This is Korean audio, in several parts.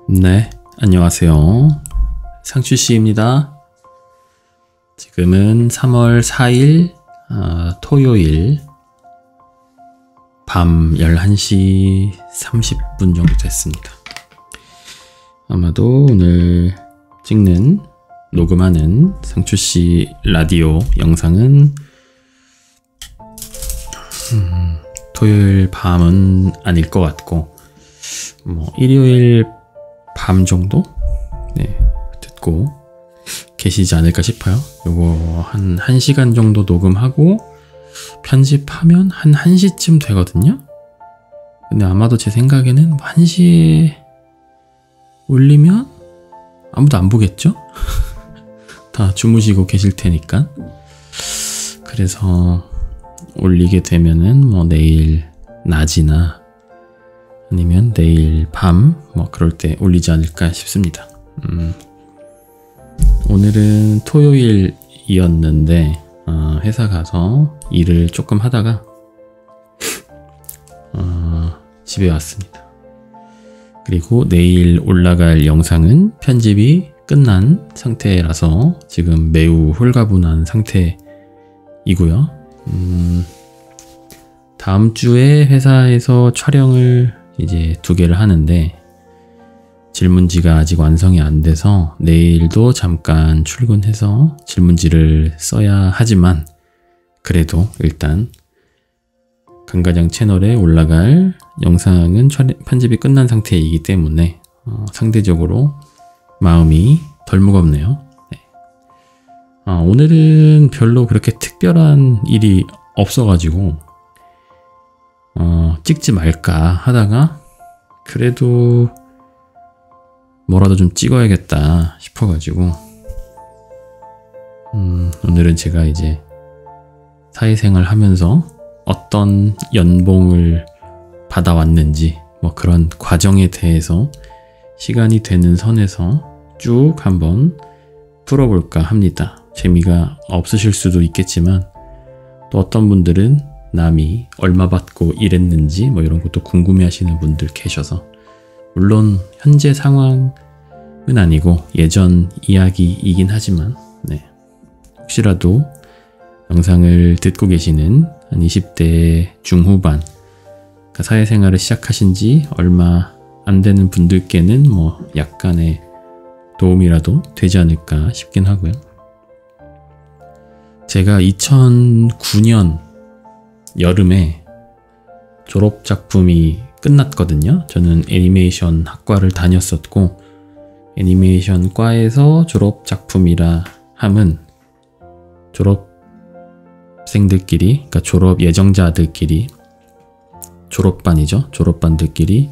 네, 안녕하세요. 상추씨입니다. 지금은 3월 4일 토요일 밤 11시 30분 정도 됐습니다. 아마도 오늘 녹음하는 상추씨 라디오 영상은 토요일 밤은 아닐 것 같고 일요일 밤 정도? 네, 듣고 계시지 않을까 싶어요. 요거 한 1시간 정도 녹음하고 편집하면 한 1시쯤 되거든요. 근데 아마도 제 생각에는 1시에 올리면 아무도 안 보겠죠? 다 주무시고 계실 테니까. 그래서 올리게 되면은 내일 낮이나 아니면 내일 밤 그럴 때 올리지 않을까 싶습니다. 오늘은 토요일이었는데 회사 가서 일을 조금 하다가 집에 왔습니다. 그리고 내일 올라갈 영상은 편집이 끝난 상태라서 지금 매우 홀가분한 상태이고요. 다음 주에 회사에서 촬영을 이제 2개를 하는데 질문지가 아직 완성이 안 돼서 내일도 잠깐 출근해서 질문지를 써야 하지만 그래도 일단 강가장 채널에 올라갈 영상은 편집이 끝난 상태이기 때문에 상대적으로 마음이 덜 무겁네요. 네. 오늘은 별로 그렇게 특별한 일이 없어가지고 찍지 말까 하다가 그래도 뭐라도 좀 찍어야겠다 싶어가지고 오늘은 제가 이제 사회생활 하면서 어떤 연봉을 받아왔는지 그런 과정에 대해서 시간이 되는 선에서 쭉 한번 풀어볼까 합니다. 재미가 없으실 수도 있겠지만 또 어떤 분들은 남이 얼마 받고 일했는지 이런 것도 궁금해 하시는 분들 계셔서 물론 현재 상황은 아니고 예전 이야기이긴 하지만 혹시라도 영상을 듣고 계시는 한 20대 중후반 사회생활을 시작하신 지 얼마 안 되는 분들께는 약간의 도움이라도 되지 않을까 싶긴 하고요. 제가 2009년 여름에 졸업작품이 끝났거든요. 저는 애니메이션 학과를 다녔었고 애니메이션 과에서 졸업작품이라 함은 졸업생들끼리, 그러니까 졸업 예정자들끼리 졸업반이죠. 졸업반들끼리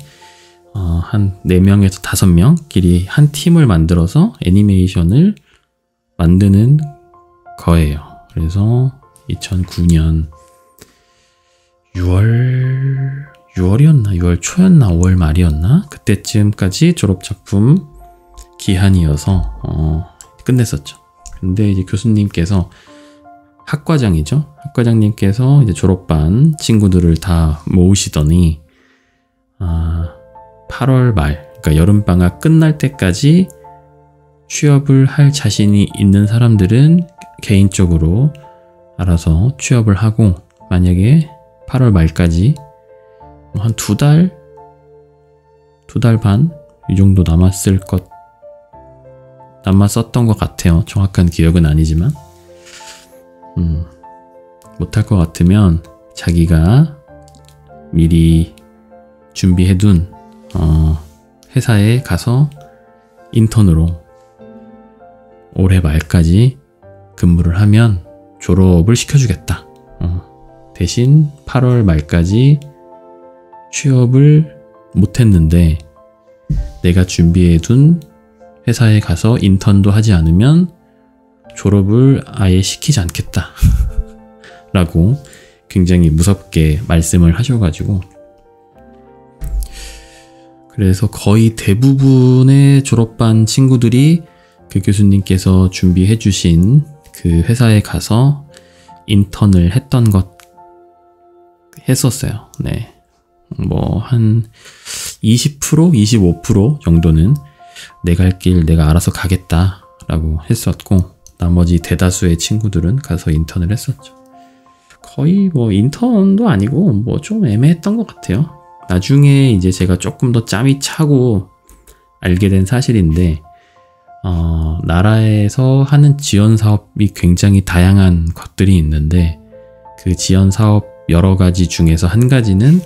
한 4명에서 5명끼리 한 팀을 만들어서 애니메이션을 만드는 거예요. 그래서 2009년 6월이었나? 6월 초였나? 5월 말이었나? 그때쯤까지 졸업작품 기한이어서 끝냈었죠. 근데 이제 교수님께서 학과장이죠. 학과장님께서 이제 졸업반 친구들을 다 모으시더니 8월 말, 그러니까 여름방학 끝날 때까지 취업을 할 자신이 있는 사람들은 개인적으로 알아서 취업을 하고 만약에 8월 말까지 한 2달 반 이 정도 남았었던 것 같아요. 정확한 기억은 아니지만 못할 것 같으면 자기가 미리 준비해둔 회사에 가서 인턴으로 올해 말까지 근무를 하면 졸업을 시켜주겠다. 대신 8월 말까지 취업을 못했는데 내가 준비해둔 회사에 가서 인턴도 하지 않으면 졸업을 아예 시키지 않겠다 라고 굉장히 무섭게 말씀을 하셔가지고 그래서 거의 대부분의 졸업반 친구들이 그 교수님께서 준비해 주신 그 회사에 가서 인턴을 했었어요. 네. 한 20%, 25% 정도는 내 갈 길 내가 알아서 가겠다라고 했었고, 나머지 대다수의 친구들은 가서 인턴을 했었죠. 거의 뭐 인턴도 아니고 뭐 좀 애매했던 것 같아요. 나중에 이제 제가 조금 더 짬이 차고 알게 된 사실인데, 나라에서 하는 지원 사업이 굉장히 다양한 것들이 있는데, 그 지원 사업 여러 가지 중에서 한 가지는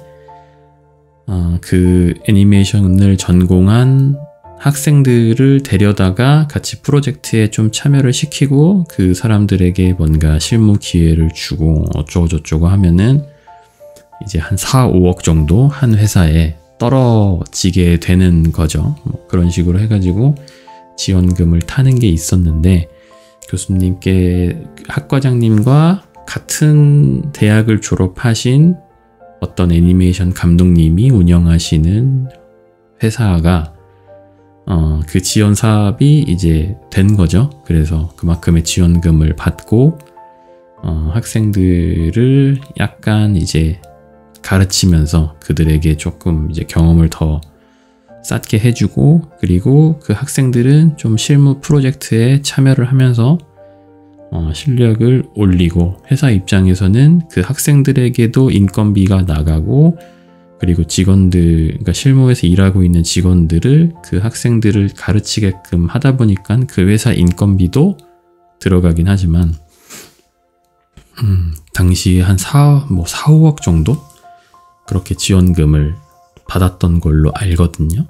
그 애니메이션을 전공한 학생들을 데려다가 같이 프로젝트에 좀 참여를 시키고 그 사람들에게 뭔가 실무 기회를 주고 어쩌고저쩌고 하면은 이제 한 4, 5억 정도 한 회사에 떨어지게 되는 거죠. 뭐 그런 식으로 해가지고 지원금을 타는 게 있었는데, 교수님께 학과장님과 같은 대학을 졸업하신 어떤 애니메이션 감독님이 운영하시는 회사가 그 지원 사업이 이제 된 거죠. 그래서 그만큼의 지원금을 받고 학생들을 약간 이제 가르치면서 그들에게 조금 이제 경험을 더 쌓게 해주고, 그리고 그 학생들은 좀 실무 프로젝트에 참여를 하면서 실력을 올리고, 회사 입장에서는 그 학생들에게도 인건비가 나가고, 그리고 직원들, 그러니까 실무에서 일하고 있는 직원들을 그 학생들을 가르치게끔 하다 보니까 그 회사 인건비도 들어가긴 하지만, 당시에 한 5억 정도? 그렇게 지원금을 받았던 걸로 알거든요.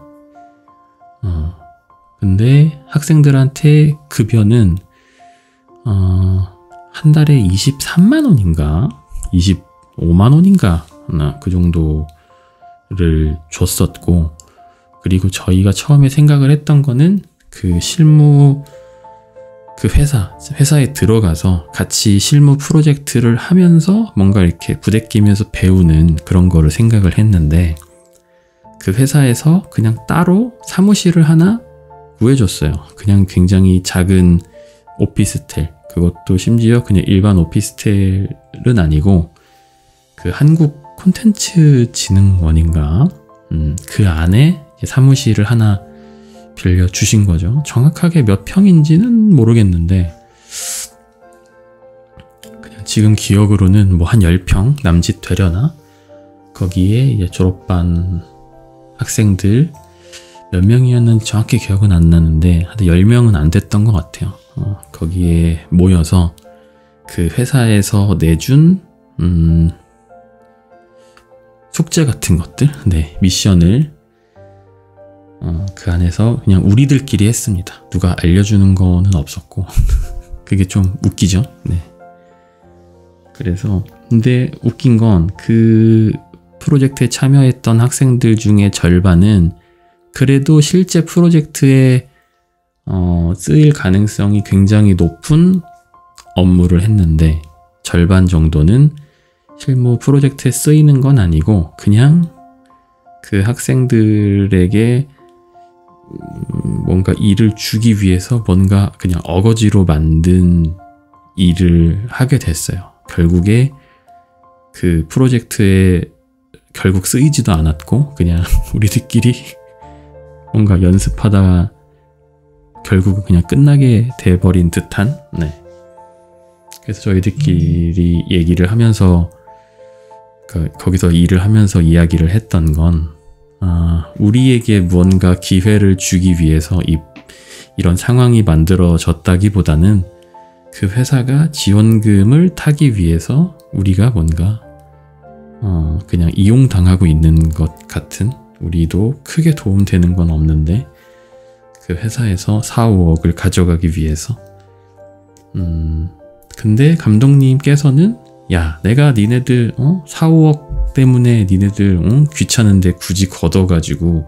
근데 학생들한테 급여는 한 달에 23만 원인가 25만 원인가 그 정도를 줬었고, 그리고 저희가 처음에 생각을 했던 거는 그 실무, 그 회사에 들어가서 같이 실무 프로젝트를 하면서 뭔가 이렇게 부대끼면서 배우는 그런 거를 생각을 했는데, 그 회사에서 그냥 따로 사무실을 하나 구해줬어요. 그냥 굉장히 작은 오피스텔, 그것도 심지어 그냥 일반 오피스텔은 아니고 그 한국 콘텐츠 진흥원인가 그 안에 사무실을 하나 빌려주신 거죠. 정확하게 몇 평인지는 모르겠는데 그냥 지금 기억으로는 뭐 한 10평 남짓 되려나? 거기에 이제 졸업반 학생들 몇 명이었는지 정확히 기억은 안 나는데 한 10명은 안 됐던 것 같아요. 거기에 모여서 그 회사에서 내준 숙제 같은 것들, 네, 미션을 그 안에서 그냥 우리들끼리 했습니다. 누가 알려주는 거는 없었고 그게 좀 웃기죠. 네. 그래서 근데 웃긴 건 그 프로젝트에 참여했던 학생들 중에 절반은 그래도 실제 프로젝트에 쓰일 가능성이 굉장히 높은 업무를 했는데, 절반 정도는 실무 프로젝트에 쓰이는 건 아니고 그냥 그 학생들에게 뭔가 일을 주기 위해서 뭔가 그냥 어거지로 만든 일을 하게 됐어요. 결국에 그 프로젝트에 결국 쓰이지도 않았고 그냥 우리들끼리 뭔가 연습하다 결국 그냥 끝나게 돼버린 듯한. 네. 그래서 저희들끼리 얘기를 하면서 거기서 일을 하면서 이야기를 했던 건 우리에게 무언가 기회를 주기 위해서 이런 상황이 만들어졌다기보다는 그 회사가 지원금을 타기 위해서 우리가 뭔가 그냥 이용당하고 있는 것 같은, 우리도 크게 도움되는 건 없는데 그 회사에서 4, 5억을 가져가기 위해서. 근데 감독님께서는 야, 내가 니네들 4, 5억 때문에 니네들 귀찮은데 굳이 걷어가지고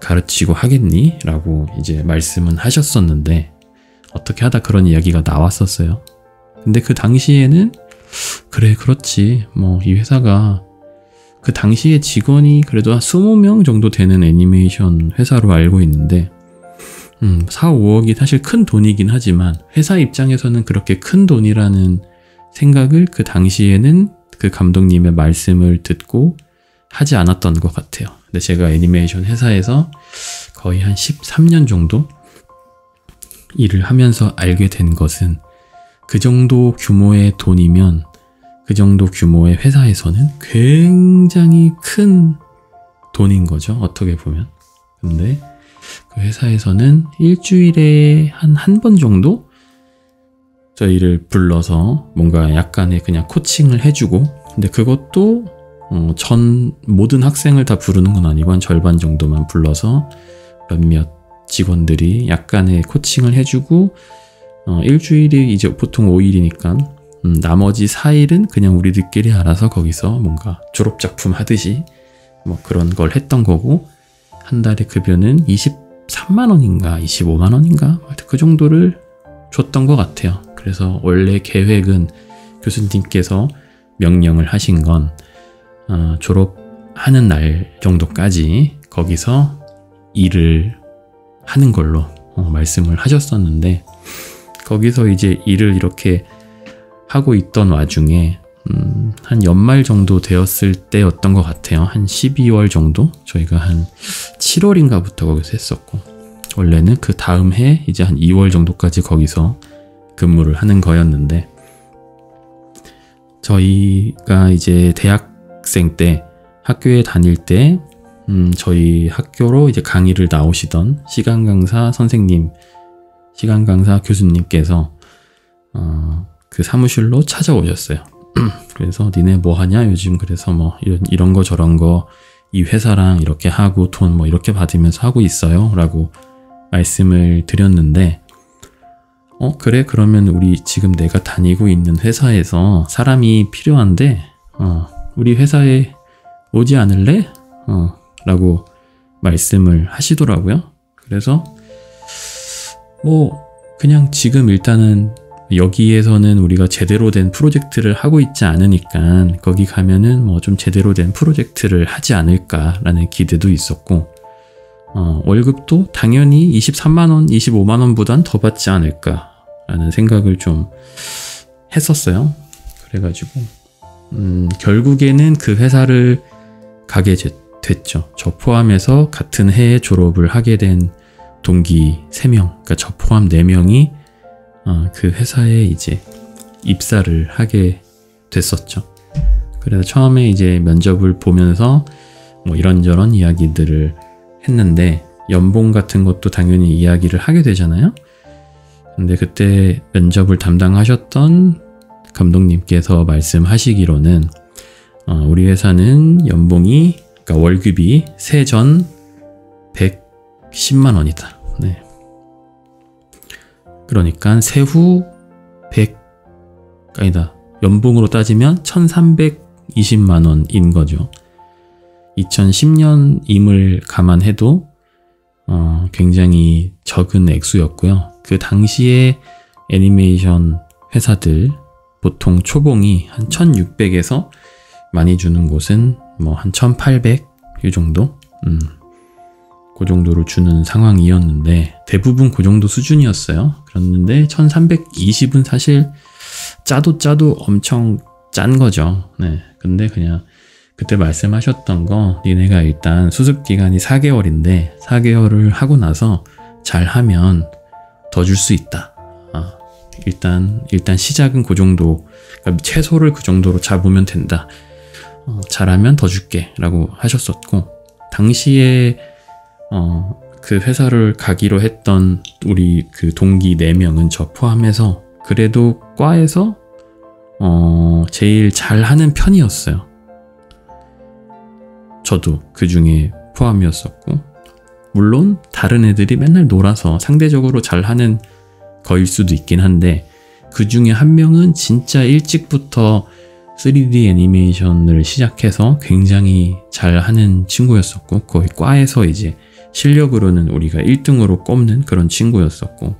가르치고 하겠니? 라고 이제 말씀은 하셨었는데, 어떻게 하다 그런 이야기가 나왔었어요. 근데 그 당시에는 그래, 그렇지, 뭐 이 회사가 그 당시에 직원이 그래도 한 20명 정도 되는 애니메이션 회사로 알고 있는데 4, 5억이 사실 큰 돈이긴 하지만 회사 입장에서는 그렇게 큰 돈이라는 생각을 그 당시에는 그 감독님의 말씀을 듣고 하지 않았던 것 같아요. 근데 제가 애니메이션 회사에서 거의 한 13년 정도 일을 하면서 알게 된 것은 그 정도 규모의 돈이면 그 정도 규모의 회사에서는 굉장히 큰 돈인 거죠. 어떻게 보면. 근데 그 회사에서는 일주일에 한 번 정도 저희를 불러서 뭔가 약간의 그냥 코칭을 해주고, 근데 그것도 모든 학생을 다 부르는 건 아니고 한 절반 정도만 불러서 몇몇 직원들이 약간의 코칭을 해주고, 일주일이 이제 보통 5일이니까 나머지 4일은 그냥 우리들끼리 알아서 거기서 뭔가 졸업작품 하듯이 뭐 그런 걸 했던 거고, 한 달에 급여는 23만 원인가 25만 원인가 그 정도를 줬던 것 같아요. 그래서 원래 계획은 교수님께서 명령을 하신 건 졸업하는 날 정도까지 거기서 일을 하는 걸로 말씀을 하셨었는데, 거기서 이제 일을 이렇게 하고 있던 와중에 한 연말 정도 되었을 때였던 것 같아요. 한 12월 정도? 저희가 한 7월인가부터 거기서 했었고, 원래는 그 다음 해 이제 한 2월 정도까지 거기서 근무를 하는 거였는데, 저희가 이제 대학생 때 학교에 다닐 때 저희 학교로 이제 강의를 나오시던 시간 강사 교수님께서 그 사무실로 찾아오셨어요. 그래서 니네 뭐 하냐 요즘, 그래서 뭐 이런 거 저런 거 이 회사랑 이렇게 하고 돈 뭐 이렇게 받으면서 하고 있어요 라고 말씀을 드렸는데, 그래 그러면 우리 지금 내가 다니고 있는 회사에서 사람이 필요한데 우리 회사에 오지 않을래? 라고 말씀을 하시더라고요. 그래서 뭐 그냥 지금 일단은 여기에서는 우리가 제대로 된 프로젝트를 하고 있지 않으니까 거기 가면은 뭐 좀 제대로 된 프로젝트를 하지 않을까라는 기대도 있었고, 월급도 당연히 23만원, 25만원보단 더 받지 않을까라는 생각을 좀 했었어요. 그래가지고 결국에는 그 회사를 가게 됐죠. 저 포함해서 같은 해에 졸업을 하게 된 동기 3명, 그러니까 저 포함 4명이 그 회사에 이제 입사를 하게 됐었죠. 그래서 처음에 이제 면접을 보면서 뭐 이런저런 이야기들을 했는데, 연봉 같은 것도 당연히 이야기를 하게 되잖아요. 근데 그때 면접을 담당하셨던 감독님께서 말씀하시기로는 우리 회사는 연봉이, 그러니까 월급이 세전 110만 원이다. 네. 그러니까 세후 100, 아니다. 연봉으로 따지면 1320만 원인 거죠. 2010년임을 감안해도 굉장히 적은 액수였고요. 그 당시에 애니메이션 회사들 보통 초봉이 한 1600에서 많이 주는 곳은 뭐 한 1800 이 정도? 그 정도로 주는 상황이었는데 대부분 그 정도 수준이었어요. 그랬는데 1320은 사실 짜도 엄청 짠 거죠. 네. 근데 그냥 그때 말씀하셨던 거, 니네가 일단 수습기간이 4개월인데 4개월을 하고 나서 잘하면 더 줄 수 있다. 일단 시작은 그 정도, 그러니까 최소를 그 정도로 잡으면 된다. 잘하면 더 줄게 라고 하셨었고, 당시에 그 회사를 가기로 했던 우리 그 동기 4명은 저 포함해서 그래도 과에서 제일 잘하는 편이었어요. 저도 그 중에 포함이었었고, 물론 다른 애들이 맨날 놀아서 상대적으로 잘하는 거일 수도 있긴 한데, 그 중에 한 명은 진짜 일찍부터 3D 애니메이션을 시작해서 굉장히 잘하는 친구였었고, 거의 과에서 이제 실력으로는 우리가 1등으로 꼽는 그런 친구였었고,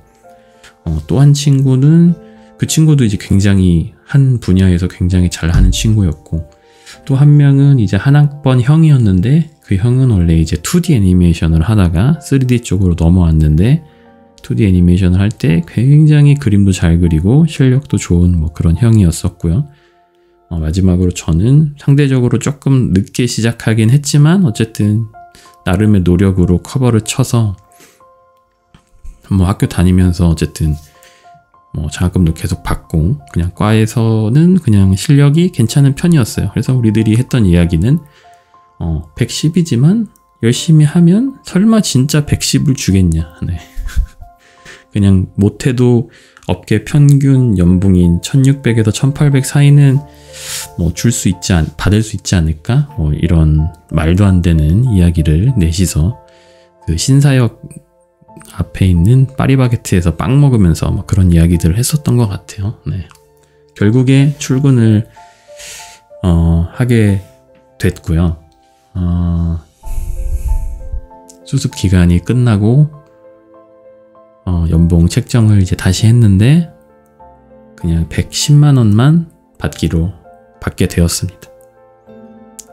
또 한 친구는, 그 친구도 이제 굉장히 한 분야에서 굉장히 잘하는 친구였고, 또 한 명은 이제 한 학번 형이었는데, 그 형은 원래 이제 2D 애니메이션을 하다가 3D 쪽으로 넘어왔는데, 2D 애니메이션을 할 때 굉장히 그림도 잘 그리고 실력도 좋은 뭐 그런 형이었었고요. 마지막으로 저는 상대적으로 조금 늦게 시작하긴 했지만 어쨌든 나름의 노력으로 커버를 쳐서 뭐 학교 다니면서 어쨌든 뭐 장학금도 계속 받고 그냥 과에서는 그냥 실력이 괜찮은 편이었어요. 그래서 우리들이 했던 이야기는 110이지만 열심히 하면 설마 진짜 110을 주겠냐. 네. 그냥 못해도 업계 평균 연봉인 1600에서 1800 사이는 뭐 받을 수 있지 않을까? 뭐 이런 말도 안 되는 이야기를 내시서 그 신사역 앞에 있는 파리바게트에서 빵 먹으면서 뭐 그런 이야기들을 했었던 것 같아요. 네. 결국에 출근을 하게 됐고요. 수습 기간이 끝나고 연봉 책정을 이제 다시 했는데 그냥 110만 원만 받게 되었습니다.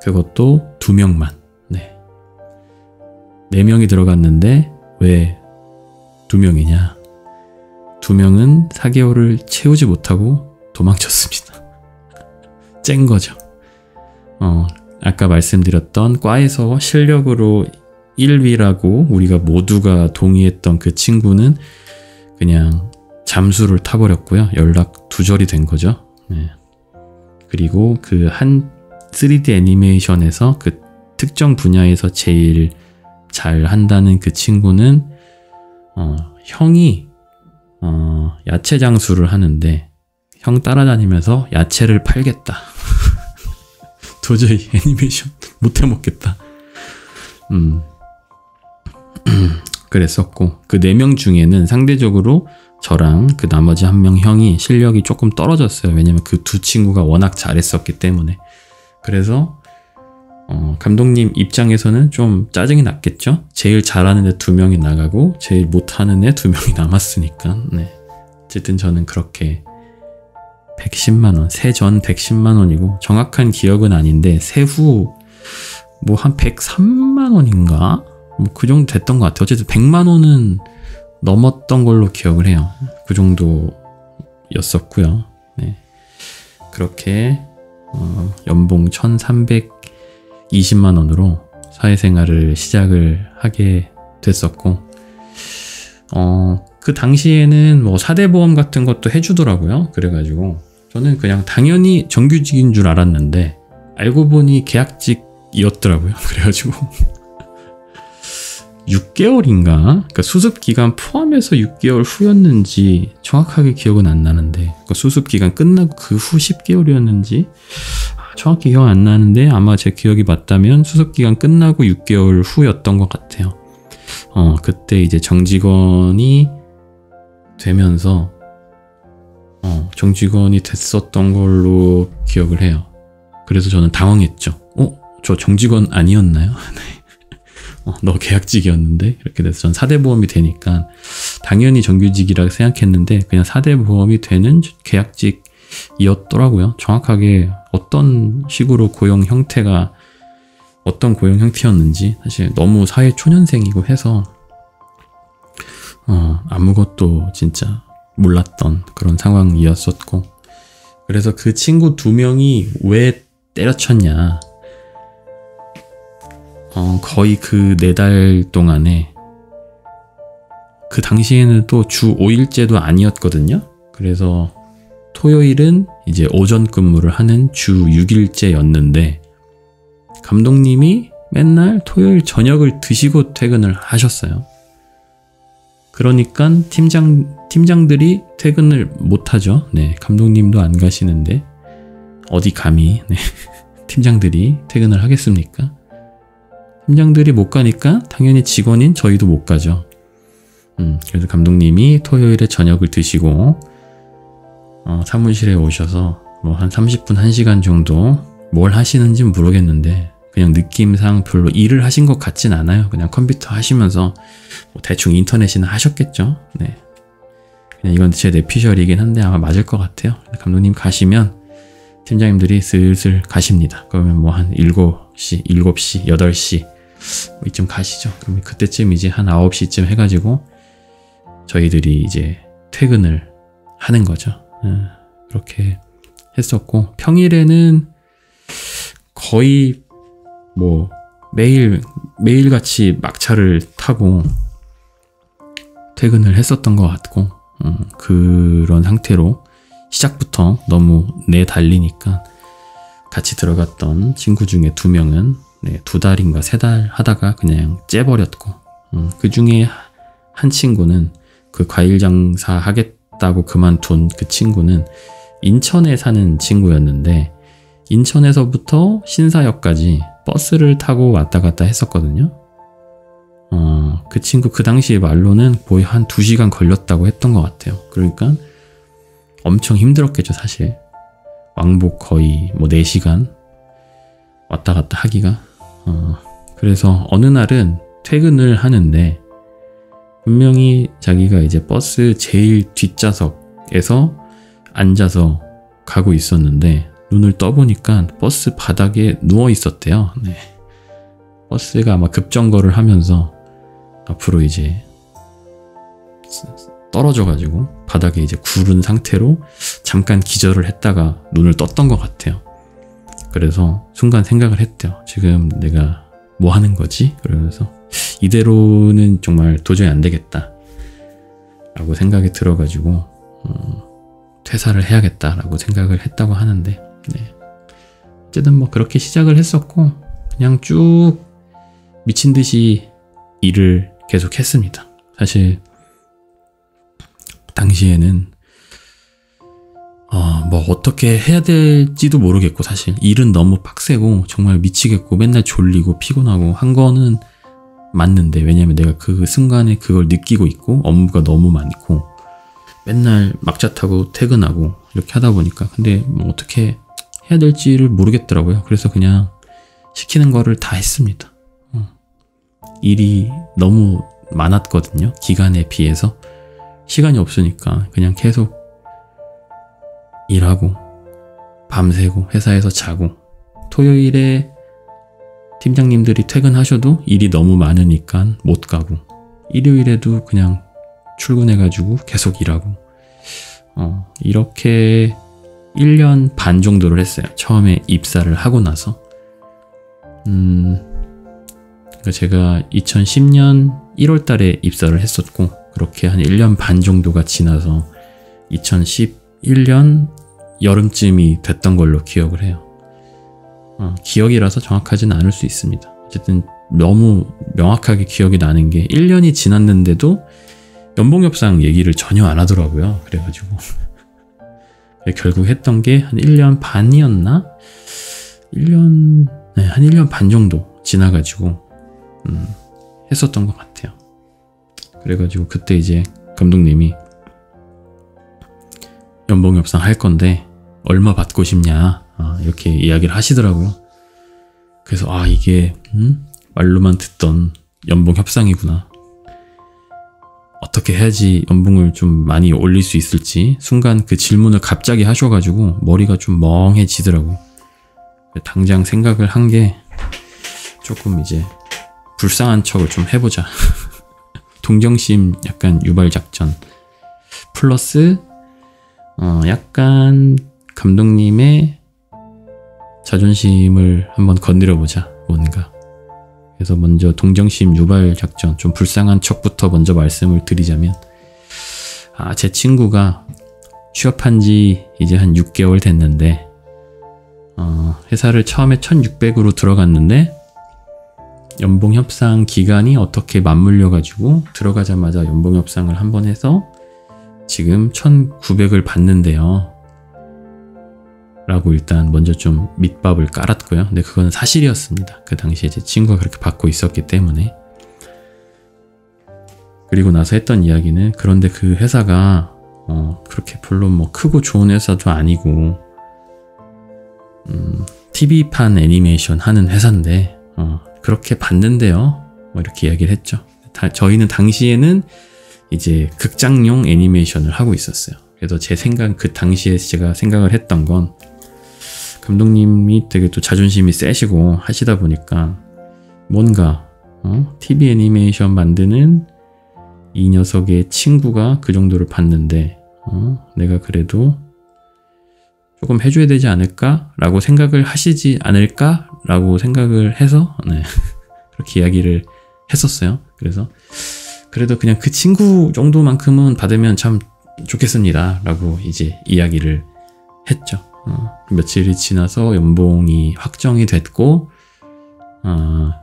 그것도 2명만. 네. 4명이 들어갔는데 왜 2명이냐? 2명은 4개월을 채우지 못하고 도망쳤습니다. 쨍 거죠. 아까 말씀드렸던 과에서 실력으로 1위라고 우리가 모두가 동의했던 그 친구는 그냥 잠수를 타버렸고요. 연락 두절이 된 거죠. 네. 그리고 그 한 3D 애니메이션에서 그 특정 분야에서 제일 잘 한다는 그 친구는 형이 야채 장수를 하는데 형 따라다니면서 야채를 팔겠다. 도저히 애니메이션 못 해먹겠다. 그랬었고 그 4명 중에는 상대적으로 저랑 그 나머지 1명 형이 실력이 조금 떨어졌어요. 왜냐면 그 2 친구가 워낙 잘했었기 때문에. 그래서 감독님 입장에서는 좀 짜증이 났겠죠. 제일 잘하는 애 2명이 나가고 제일 못하는 애 2명이 남았으니까. 네. 어쨌든 저는 그렇게 110만원, 세전 110만원이고 정확한 기억은 아닌데 세후 뭐 한 103만원인가? 뭐 그 정도 됐던 것 같아요. 어쨌든 100만원은 넘었던 걸로 기억을 해요. 그 정도였었고요. 네. 그렇게 연봉 1320만원으로 사회생활을 시작을 하게 됐었고 그 당시에는 뭐 4대 보험 같은 것도 해주더라고요. 그래가지고 저는 그냥 당연히 정규직인 줄 알았는데 알고 보니 계약직이었더라고요. 그래가지고 6개월인가? 그러니까 수습기간 포함해서 6개월 후였는지 정확하게 기억은 안 나는데 그러니까 수습기간 끝나고 그 후 10개월이었는지 정확히 기억 안 나는데 아마 제 기억이 맞다면 수습기간 끝나고 6개월 후였던 것 같아요. 그때 이제 정직원이 되면서 정직원이 됐었던 걸로 기억을 해요. 그래서 저는 당황했죠. 저 정직원 아니었나요? 너 계약직이었는데? 이렇게 돼서 전 4대 보험이 되니까 당연히 정규직이라고 생각했는데 그냥 4대 보험이 되는 계약직이었더라고요. 정확하게 어떤 식으로 고용 형태가 어떤 고용 형태였는지 사실 너무 사회 초년생이고 해서 아무것도 진짜 몰랐던 그런 상황이었었고 그래서 그 친구 2명이 왜 때려쳤냐 거의 그 4달 동안에 그 당시에는 또 주 5일제도 아니었거든요. 그래서 토요일은 이제 오전 근무를 하는 주 6일제였는데 감독님이 맨날 토요일 저녁을 드시고 퇴근을 하셨어요. 그러니까 팀장들이 퇴근을 못하죠. 네, 감독님도 안 가시는데 어디 감히 팀장들이 퇴근을 하겠습니까? 팀장들이 못 가니까 당연히 직원인 저희도 못 가죠. 그래서 감독님이 토요일에 저녁을 드시고 사무실에 오셔서 뭐 한 30분, 1시간 정도 뭘 하시는지는 모르겠는데 그냥 느낌상 별로 일을 하신 것 같진 않아요. 그냥 컴퓨터 하시면서 뭐 대충 인터넷이나 하셨겠죠. 네. 그냥 이건 제 뇌피셜이긴 한데 아마 맞을 것 같아요. 감독님 가시면 팀장님들이 슬슬 가십니다. 그러면 뭐 한 7시, 8시 이쯤 가시죠. 그럼 그때쯤 이제 한 9시쯤 해가지고 저희들이 이제 퇴근을 하는 거죠. 그렇게 했었고, 평일에는 거의 뭐 매일같이 막차를 타고 퇴근을 했었던 것 같고, 그런 상태로 시작부터 너무 내달리니까 같이 들어갔던 친구 중에 2명은 2달인가 3달 하다가 그냥 째버렸고, 그 중에 한 친구는 그 과일 장사 하겠다고 그만둔 그 친구는 인천에 사는 친구였는데, 인천에서부터 신사역까지 버스를 타고 왔다 갔다 했었거든요. 그 친구 그 당시에 말로는 거의 한 2시간 걸렸다고 했던 것 같아요. 그러니까 엄청 힘들었겠죠, 사실. 왕복 거의 뭐 4시간 왔다 갔다 하기가. 그래서 어느 날은 퇴근을 하는데 분명히 자기가 이제 버스 제일 뒷좌석에서 앉아서 가고 있었는데 눈을 떠보니까 버스 바닥에 누워 있었대요. 네. 버스가 아마 급정거를 하면서 앞으로 이제 떨어져가지고 바닥에 이제 구른 상태로 잠깐 기절을 했다가 눈을 떴던 것 같아요. 그래서 순간 생각을 했대요. 지금 내가 뭐 하는 거지? 그러면서 이대로는 정말 도저히 안 되겠다 라고 생각이 들어가지고 퇴사를 해야겠다라고 생각을 했다고 하는데, 네. 어쨌든 뭐 그렇게 시작을 했었고 그냥 쭉 미친 듯이 일을 계속 했습니다. 사실 당시에는 뭐 어떻게 해야 될지도 모르겠고, 사실 일은 너무 빡세고 정말 미치겠고 맨날 졸리고 피곤하고 한 거는 맞는데, 왜냐면 내가 그 순간에 그걸 느끼고 있고 업무가 너무 많고 맨날 막차 타고 퇴근하고 이렇게 하다 보니까, 근데 뭐 어떻게 해야 될지를 모르겠더라고요. 그래서 그냥 시키는 거를 다 했습니다. 일이 너무 많았거든요. 기간에 비해서 시간이 없으니까 그냥 계속 일하고 밤새고 회사에서 자고, 토요일에 팀장님들이 퇴근하셔도 일이 너무 많으니까 못 가고, 일요일에도 그냥 출근해가지고 계속 일하고, 이렇게 1년 반 정도를 했어요. 처음에 입사를 하고 나서. 그러니까 제가 2010년 1월 달에 입사를 했었고, 그렇게 한 1년 반 정도가 지나서 2011년 여름쯤이 됐던 걸로 기억을 해요. 기억이라서 정확하진 않을 수 있습니다. 어쨌든 너무 명확하게 기억이 나는 게 1년이 지났는데도 연봉 협상 얘기를 전혀 안 하더라고요. 그래가지고 결국 했던 게 한 1년 반이었나? 한 1년 반 정도 지나가지고 했었던 것 같아요. 그래가지고 그때 이제 감독님이 연봉 협상 할 건데 얼마 받고 싶냐, 이렇게 이야기를 하시더라고요. 그래서 이게 말로만 듣던 연봉 협상이구나, 어떻게 해야지 연봉을 좀 많이 올릴 수 있을지, 순간 그 질문을 갑자기 하셔가지고 머리가 좀 멍해지더라고. 당장 생각을 한 게 조금 이제 불쌍한 척을 좀 해보자. 동정심 약간 유발 작전 플러스 약간 감독님의 자존심을 한번 건드려보자, 뭔가. 그래서 먼저 동정심 유발 작전, 좀 불쌍한 척부터 먼저 말씀을 드리자면, 제 친구가 취업한 지 이제 한 6개월 됐는데, 회사를 처음에 1600으로 들어갔는데 연봉 협상 기간이 어떻게 맞물려가지고 들어가자마자 연봉 협상을 한번 해서 지금 1900을 받는데요 라고 일단 먼저 좀 밑밥을 깔았고요. 근데 그건 사실이었습니다. 그 당시에 제 친구가 그렇게 받고 있었기 때문에. 그리고 나서 했던 이야기는, 그런데 그 회사가 그렇게 별로 뭐 크고 좋은 회사도 아니고 TV판 애니메이션 하는 회사인데 그렇게 받는데요, 뭐 이렇게 이야기를 했죠. 저희는 당시에는 이제 극장용 애니메이션을 하고 있었어요. 그래서 그 당시에 제가 생각을 했던 건, 감독님이 되게 또 자존심이 세시고 하시다 보니까 뭔가 TV 애니메이션 만드는 이 녀석의 친구가 그 정도를 받는데 내가 그래도 조금 해줘야 되지 않을까라고 생각을 하시지 않을까라고 생각을 해서 네, 그렇게 이야기를 했었어요. 그래서 그래도 그냥 그 친구 정도만큼은 받으면 참 좋겠습니다 라고 이제 이야기를 했죠. 며칠이 지나서 연봉이 확정이 됐고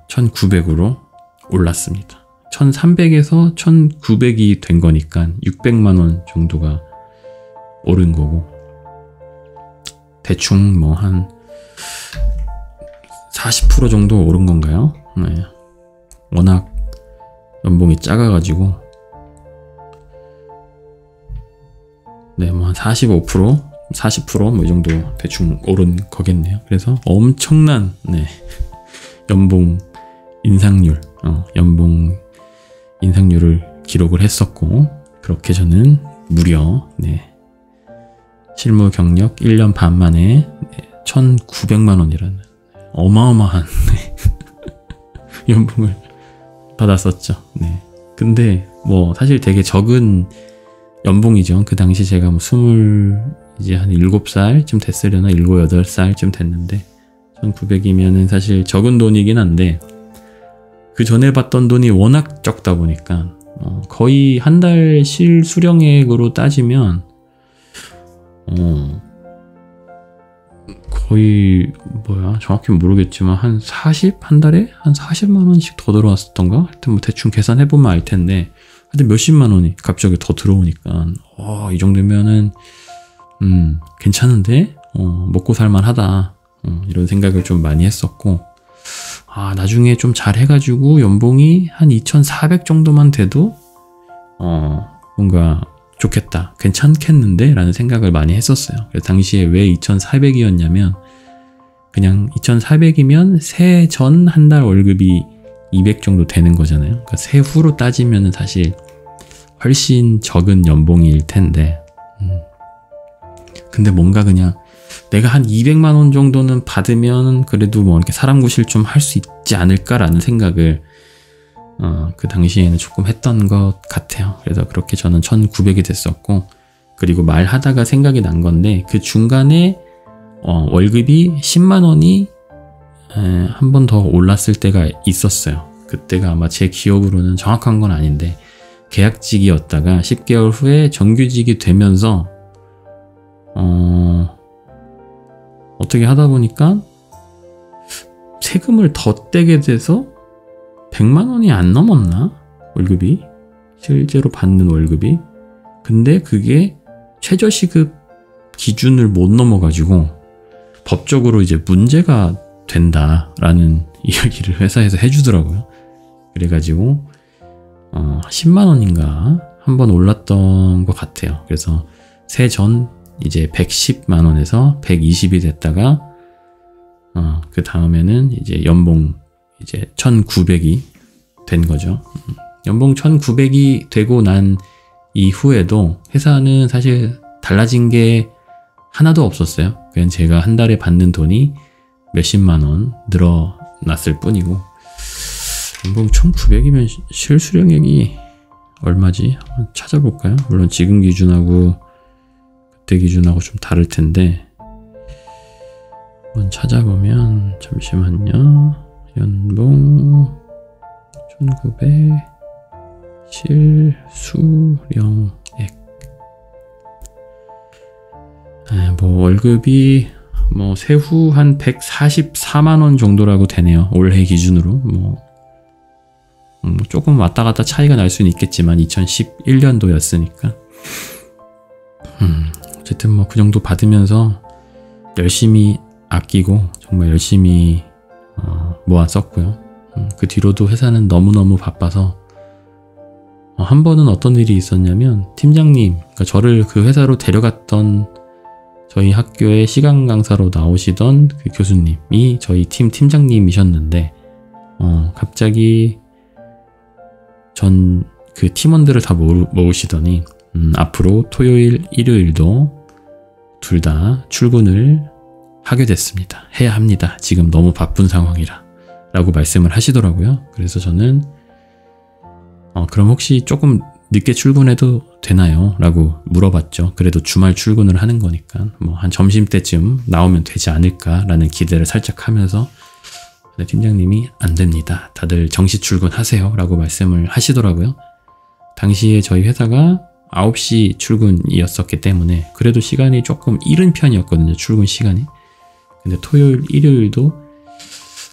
1900으로 올랐습니다. 1300에서 1900이 된 거니까 600만원 정도가 오른 거고, 대충 뭐 한 40% 정도 오른 건가요? 네. 워낙 연봉이 작아가지고 네, 뭐 한 45%, 40% 뭐 이 정도 대충 오른 거겠네요. 그래서 엄청난 네, 연봉 인상률, 연봉 인상률을 기록을 했었고, 그렇게 저는 무려 네, 실무 경력 1년 반 만에 1,900만 원이라는 어마어마한 네, 연봉을 받았었죠. 네. 근데 뭐 사실 되게 적은 연봉이죠. 그 당시 제가 뭐 이제 한 7살쯤 됐으려나 7, 8살쯤 됐는데 1,900이면은 사실 적은 돈이긴 한데, 그 전에 받던 돈이 워낙 적다 보니까 거의 한 달 실수령액으로 따지면 거의 정확히 모르겠지만 한 달에 한 40만 원씩 더 들어왔었던가? 하여튼 뭐 대충 계산해보면 알 텐데, 하여튼 몇십만 원이 갑자기 더 들어오니까 이 정도면은 괜찮은데 먹고 살만하다 이런 생각을 좀 많이 했었고, 나중에 좀 잘 해가지고 연봉이 한 2,400 정도만 돼도 뭔가 좋겠다, 괜찮겠는데? 라는 생각을 많이 했었어요. 그래서 당시에 왜 2,400이었냐면, 그냥 2,400이면 세 전 한 달 월급이 200 정도 되는 거잖아요. 그러니까 세후로 따지면 사실 훨씬 적은 연봉일 텐데, 근데 뭔가 그냥 내가 한 200만 원 정도는 받으면 그래도 뭐 이렇게 사람 구실 좀 할 수 있지 않을까라는 생각을 그 당시에는 조금 했던 것 같아요. 그래서 그렇게 저는 1,900이 됐었고, 그리고 말하다가 생각이 난 건데, 그 중간에 월급이 10만 원이 한 번 더 올랐을 때가 있었어요. 그때가 아마 제 기억으로는 정확한 건 아닌데, 계약직이었다가 10개월 후에 정규직이 되면서 어떻게 하다 보니까 세금을 더 떼게 돼서 100만 원이 안 넘었나? 월급이? 실제로 받는 월급이? 근데 그게 최저시급 기준을 못 넘어가지고 법적으로 이제 문제가 된다라는 이야기를 회사에서 해주더라고요. 그래가지고 10만 원인가 한번 올랐던 것 같아요. 그래서 세전 이제 110만 원에서 120이 됐다가 그 다음에는 이제 연봉 이제 1,900이 된 거죠. 연봉 1,900이 되고 난 이후에도 회사는 사실 달라진 게 하나도 없었어요. 그냥 제가 한 달에 받는 돈이 몇십만 원 늘어났을 뿐이고, 연봉 1,900이면 실수령액이 얼마지? 한번 찾아볼까요? 물론 지금 기준하고 그때 기준하고 좀 다를 텐데, 한번 찾아보면, 잠시만요. 연봉 1,900 실수령액. 뭐 월급이 뭐 세후 한 144만 원 정도라고 되네요. 올해 기준으로. 뭐 조금 왔다 갔다 차이가 날 수는 있겠지만 2011년도였으니까 어쨌든 뭐 그 정도 받으면서 열심히 아끼고 정말 열심히 모아 썼고요. 그 뒤로도 회사는 너무너무 바빠서 한 번은 어떤 일이 있었냐면, 팀장님, 그러니까 저를 그 회사로 데려갔던 저희 학교에 시간 강사로 나오시던 그 교수님이 저희 팀 팀장님이셨는데, 갑자기 전 그 팀원들을 다 모으시더니 앞으로 토요일, 일요일도 둘 다 출근을 하게 됐습니다. 해야 합니다. 지금 너무 바쁜 상황이라 라고 말씀을 하시더라고요. 그래서 저는 그럼 혹시 조금 늦게 출근해도 되나요? 라고 물어봤죠. 그래도 주말 출근을 하는 거니까 뭐 한 점심때쯤 나오면 되지 않을까라는 기대를 살짝 하면서 팀장님이 안 됩니다. 다들 정시 출근하세요. 라고 말씀을 하시더라고요. 당시에 저희 회사가 9시 출근이었었기 때문에 그래도 시간이 조금 이른 편이었거든요. 출근 시간이. 근데 토요일, 일요일도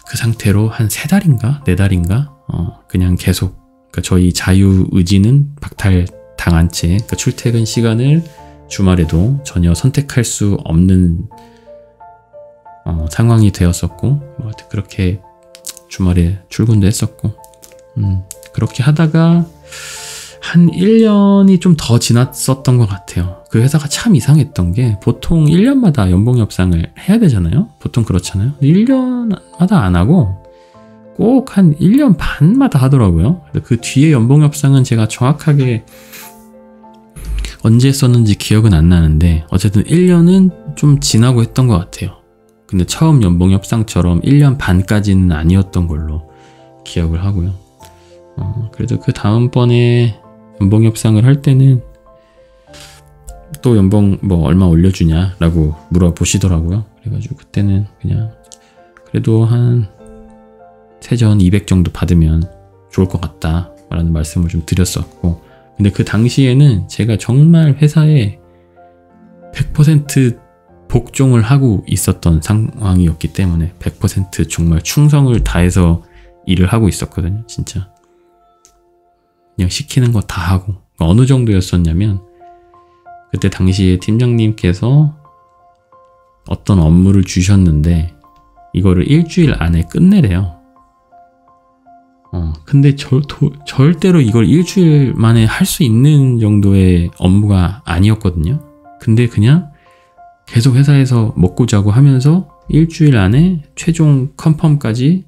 그 상태로 한 3달인가? 4달인가? 그냥 계속 그러니까 저희 자유의지는 박탈당한 채 그러니까 출퇴근 시간을 주말에도 전혀 선택할 수 없는 상황이 되었었고 뭐 그렇게 주말에 출근도 했었고 그렇게 하다가 한 1년이 좀 더 지났었던 것 같아요. 그 회사가 참 이상했던 게 보통 1년마다 연봉 협상을 해야 되잖아요. 보통 그렇잖아요. 1년마다 안 하고 꼭 한 1년 반마다 하더라고요. 그 뒤에 연봉 협상은 제가 정확하게 언제 했었는지 기억은 안 나는데 어쨌든 1년은 좀 지나고 했던 것 같아요. 근데 처음 연봉 협상처럼 1년 반까지는 아니었던 걸로 기억을 하고요. 그래도 그 다음번에 연봉 협상을 할 때는 또 연봉 뭐 얼마 올려주냐 라고 물어보시더라고요. 그래가지고 그때는 그냥 그래도 한 세전 200 정도 받으면 좋을 것 같다 라는 말씀을 좀 드렸었고 근데 그 당시에는 제가 정말 회사에 100% 복종을 하고 있었던 상황이었기 때문에 100% 정말 충성을 다해서 일을 하고 있었거든요. 진짜 그냥 시키는 거 다 하고 어느 정도였었냐면 그때 당시에 팀장님께서 어떤 업무를 주셨는데 이거를 일주일 안에 끝내래요. 근데 절대로 이걸 일주일 만에 할 수 있는 정도의 업무가 아니었거든요. 근데 그냥 계속 회사에서 먹고 자고 하면서 일주일 안에 최종 컨펌까지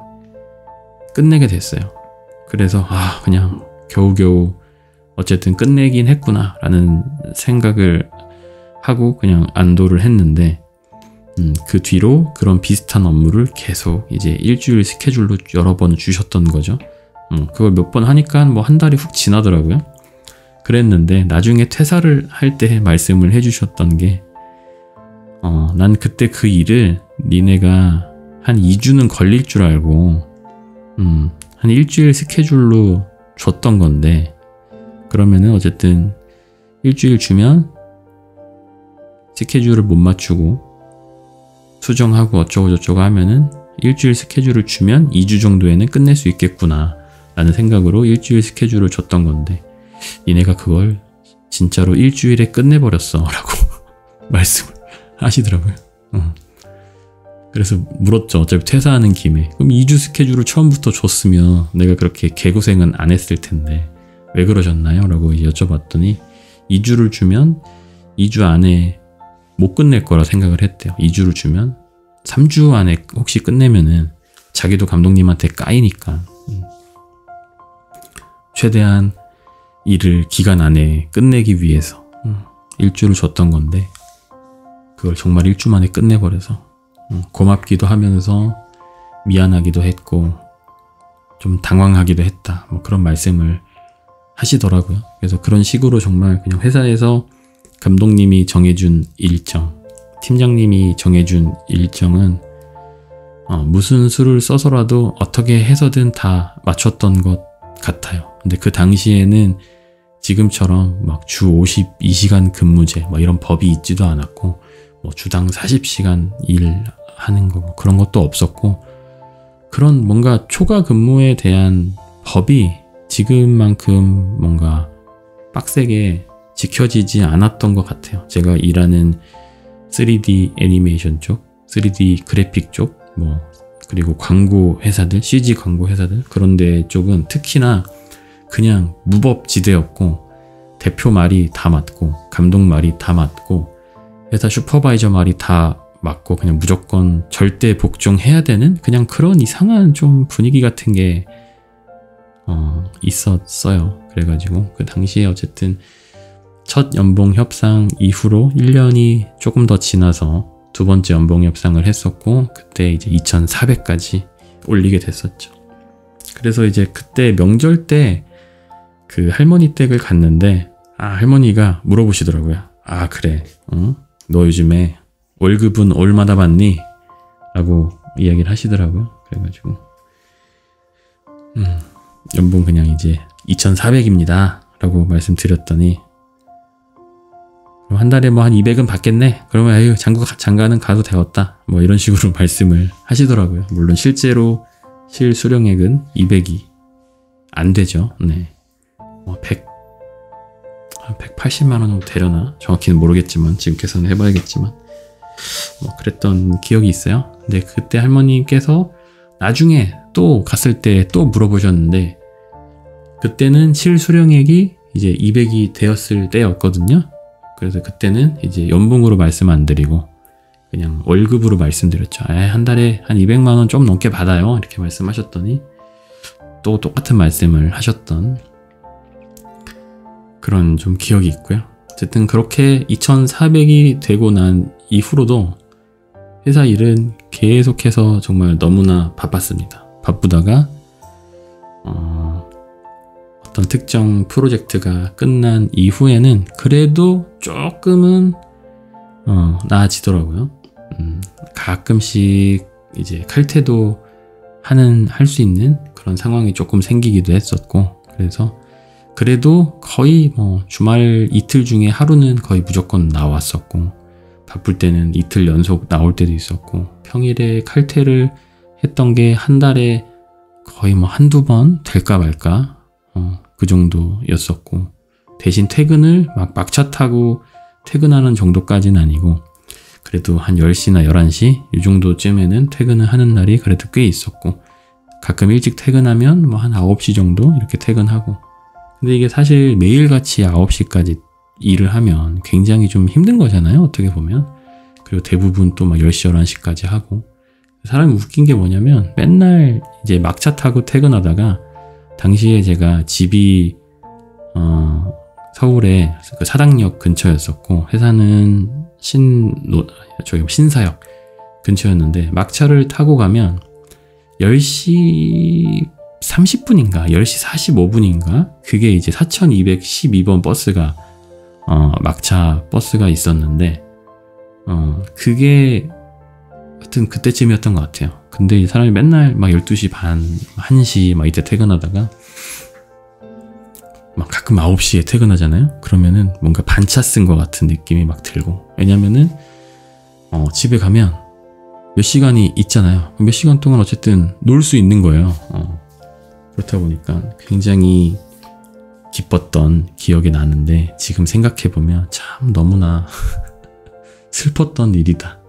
끝내게 됐어요. 그래서 그냥 겨우겨우 어쨌든 끝내긴 했구나 라는 생각을 하고 그냥 안도를 했는데 그 뒤로 그런 비슷한 업무를 계속 이제 일주일 스케줄로 여러 번 주셨던 거죠. 그걸 몇 번 하니까 뭐 한 달이 훅 지나더라고요. 그랬는데 나중에 퇴사를 할 때 말씀을 해주셨던 게 난 그때 그 일을 니네가 한 2주는 걸릴 줄 알고 한 일주일 스케줄로 줬던 건데 그러면은 어쨌든 일주일 주면 스케줄을 못 맞추고 수정하고 어쩌고저쩌고 하면은 일주일 스케줄을 주면 2주 정도에는 끝낼 수 있겠구나 라는 생각으로 일주일 스케줄을 줬던 건데 니네가 그걸 진짜로 일주일에 끝내버렸어 라고 말씀을 하시더라고요. 그래서 물었죠. 어차피 퇴사하는 김에 그럼 2주 스케줄을 처음부터 줬으면 내가 그렇게 개고생은 안 했을 텐데 왜 그러셨나요? 라고 여쭤봤더니 2주를 주면 2주 안에 못 끝낼 거라 생각을 했대요. 2주를 주면 3주 안에 혹시 끝내면은 자기도 감독님한테 까이니까 최대한 일을 기간 안에 끝내기 위해서 일주를 줬던 건데 그걸 정말 일주 만에 끝내버려서 고맙기도 하면서 미안하기도 했고 좀 당황하기도 했다. 뭐 그런 말씀을 하시더라고요. 그래서 그런 식으로 정말 그냥 회사에서 감독님이 정해준 일정, 팀장님이 정해준 일정은 무슨 수를 써서라도 어떻게 해서든 다 맞췄던 것 같아요. 근데 그 당시에는 지금처럼 막 주 52시간 근무제 뭐 이런 법이 있지도 않았고 뭐 주당 40시간 일하는 거 뭐 그런 것도 없었고 그런 뭔가 초과 근무에 대한 법이 지금만큼 뭔가 빡세게 지켜지지 않았던 것 같아요. 제가 일하는 3D 애니메이션 쪽, 3D 그래픽 쪽, 뭐 그리고 광고 회사들, CG 광고 회사들 그런 데 쪽은 특히나 그냥 무법지대였고 대표 말이 다 맞고 감독 말이 다 맞고 회사 슈퍼바이저 말이 다 맞고 그냥 무조건 절대 복종해야 되는 그냥 그런 이상한 좀 분위기 같은 게 있었어요. 그래가지고 그 당시에 어쨌든 첫 연봉 협상 이후로 1년이 조금 더 지나서 두 번째 연봉 협상을 했었고 그때 이제 2,400까지 올리게 됐었죠. 그래서 이제 그때 명절 때 그 할머니 댁을 갔는데 할머니가 물어보시더라고요. 아, 그래. 너 요즘에 월급은 얼마나 받니? 라고 이야기를 하시더라고요. 그래가지고 연봉 그냥 이제 2,400입니다. 라고 말씀드렸더니 그럼 한 달에 뭐 한 200은 받겠네? 그러면 에휴 장가는 가도 되었다. 뭐 이런 식으로 말씀을 하시더라고요. 물론 실제로 실수령액은 200이 안 되죠. 네. 180만 원 정도 되려나? 정확히는 모르겠지만 지금 계산을 해봐야겠지만 그랬던 기억이 있어요. 근데 그때 할머님께서 나중에 또 갔을 때 또 물어보셨는데 그때는 실수령액이 이제 200이 되었을 때였거든요. 그래서 그때는 이제 연봉으로 말씀 안 드리고 그냥 월급으로 말씀드렸죠. 한 달에 한 200만 원 좀 넘게 받아요. 이렇게 말씀하셨더니 또 똑같은 말씀을 하셨던 그런 좀 기억이 있고요. 어쨌든 그렇게 2,400이 되고 난 이후로도 회사 일은 계속해서 정말 너무나 바빴습니다. 바쁘다가 어떤 특정 프로젝트가 끝난 이후에는 그래도 조금은 나아지더라고요. 가끔씩 이제 칼퇴도 할 수 있는 그런 상황이 조금 생기기도 했었고, 그래서 그래도 거의 주말 이틀 중에 하루는 거의 무조건 나왔었고, 바쁠 때는 이틀 연속 나올 때도 있었고, 평일에 칼퇴를 했던 게 한 달에 거의 한두 번 될까 말까 그 정도였었고, 대신 퇴근을 막차 타고 퇴근하는 정도까지는 아니고 그래도 한 10시나 11시 이 정도쯤에는 퇴근을 하는 날이 그래도 꽤 있었고, 가끔 일찍 퇴근하면 한 9시 정도 이렇게 퇴근하고. 근데 이게 사실 매일같이 9시까지 일을 하면 굉장히 좀 힘든 거잖아요, 어떻게 보면. 그리고 대부분 또 10시, 11시까지 하고. 사람이 웃긴 게 뭐냐면 맨날 이제 막차 타고 퇴근하다가, 당시에 제가 집이 서울의 그 사당역 근처였었고 회사는 신사역 근처였는데, 막차를 타고 가면 10시 30분인가 10시 45분인가 그게 이제 4212번 버스가 막차 버스가 있었는데 그게 하여튼 그때쯤이었던 것 같아요. 근데 이 사람이 맨날 12시 반 1시 이때 퇴근하다가 가끔 9시에 퇴근하잖아요. 그러면은 뭔가 반차 쓴 것 같은 느낌이 들고, 왜냐면은 집에 가면 몇 시간이 있잖아요. 몇 시간 동안 어쨌든 놀 수 있는 거예요. 그렇다 보니까 굉장히 기뻤던 기억이 나는데, 지금 생각해보면 참 너무나 슬펐던 일이다.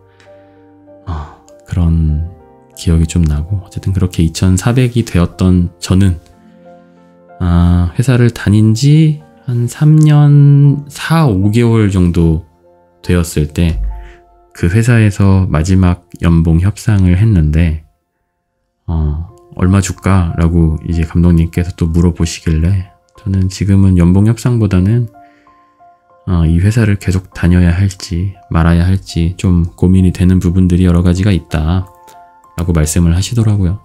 그런 기억이 좀 나고, 어쨌든 그렇게 2,400이 되었던 저는 회사를 다닌 지 한 3년 4, 5개월 정도 되었을 때 그 회사에서 마지막 연봉 협상을 했는데 얼마 줄까? 라고 이제 감독님께서 또 물어보시길래, 저는 지금은 연봉 협상보다는 이 회사를 계속 다녀야 할지 말아야 할지 좀 고민이 되는 부분들이 여러 가지가 있다 라고 말씀을 하시더라고요.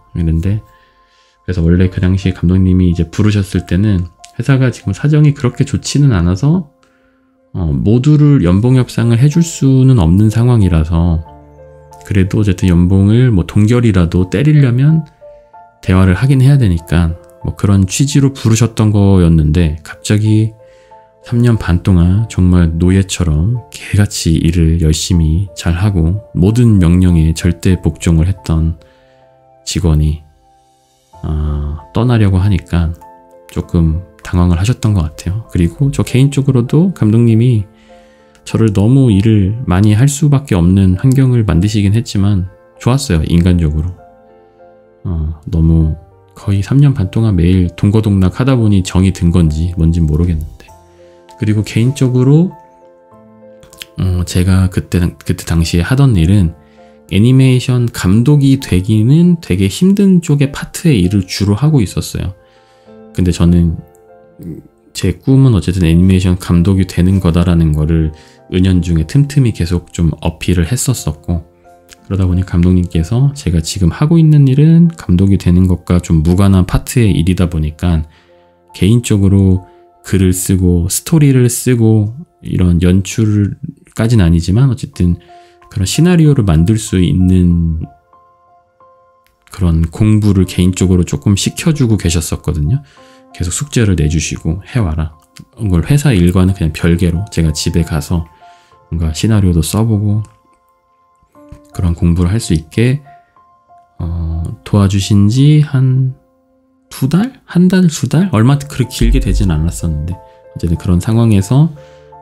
그래서 원래 그 당시 감독님이 이제 부르셨을 때는 회사가 지금 사정이 그렇게 좋지는 않아서 모두를 연봉 협상을 해줄 수는 없는 상황이라서, 그래도 어쨌든 연봉을 동결이라도 때리려면 대화를 하긴 해야 되니까 그런 취지로 부르셨던 거였는데, 갑자기 3년 반 동안 정말 노예처럼 개같이 일을 열심히 잘하고 모든 명령에 절대 복종을 했던 직원이 떠나려고 하니까 조금 당황을 하셨던 것 같아요. 그리고 저 개인적으로도 감독님이 저를 너무 일을 많이 할 수밖에 없는 환경을 만드시긴 했지만 좋았어요, 인간적으로. 너무 거의 3년 반 동안 매일 동거동락 하다 보니 정이 든 건지 뭔진 모르겠는데, 그리고 개인적으로 제가 그때 당시에 하던 일은 애니메이션 감독이 되기는 되게 힘든 쪽의 파트의 일을 주로 하고 있었어요. 근데 저는 제 꿈은 어쨌든 애니메이션 감독이 되는 거다라는 거를 은연중에 틈틈이 계속 좀 어필을 했었었고, 그러다 보니 감독님께서 제가 지금 하고 있는 일은 감독이 되는 것과 좀 무관한 파트의 일이다 보니까 개인적으로 글을 쓰고 스토리를 쓰고 이런 연출까지는 아니지만 어쨌든 그런 시나리오를 만들 수 있는 그런 공부를 개인적으로 조금 시켜주고 계셨었거든요. 계속 숙제를 내주시고 해와라. 그걸 회사 일과는 그냥 별개로 제가 집에 가서 뭔가 시나리오도 써보고 그런 공부를 할 수 있게 도와주신 지 한 2달? 한 달, 2달? 얼마 그렇게 길게 되지는 않았었는데 어쨌든 그런 상황에서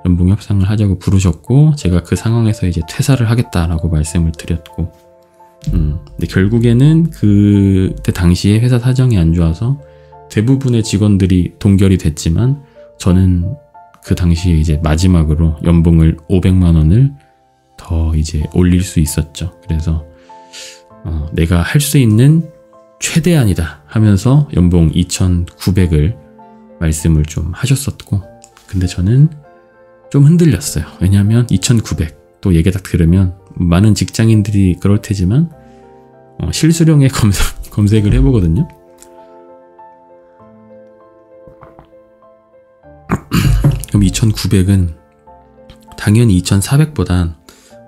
연봉 협상을 하자고 부르셨고 제가 그 상황에서 이제 퇴사를 하겠다라고 말씀을 드렸고 근데 결국에는 그때 당시에 회사 사정이 안 좋아서 대부분의 직원들이 동결이 됐지만 저는 그 당시에 이제 마지막으로 연봉을 500만 원을 더 이제 올릴 수 있었죠. 그래서 내가 할 수 있는 최대한이다 하면서 연봉 2,900을 말씀을 좀 하셨었고 근데 저는 좀 흔들렸어요. 왜냐하면 2,900 또 얘기 딱 들으면 많은 직장인들이 그럴 테지만 실수령에 검색을 해보거든요. 그럼 2,900은 당연히 2,400보단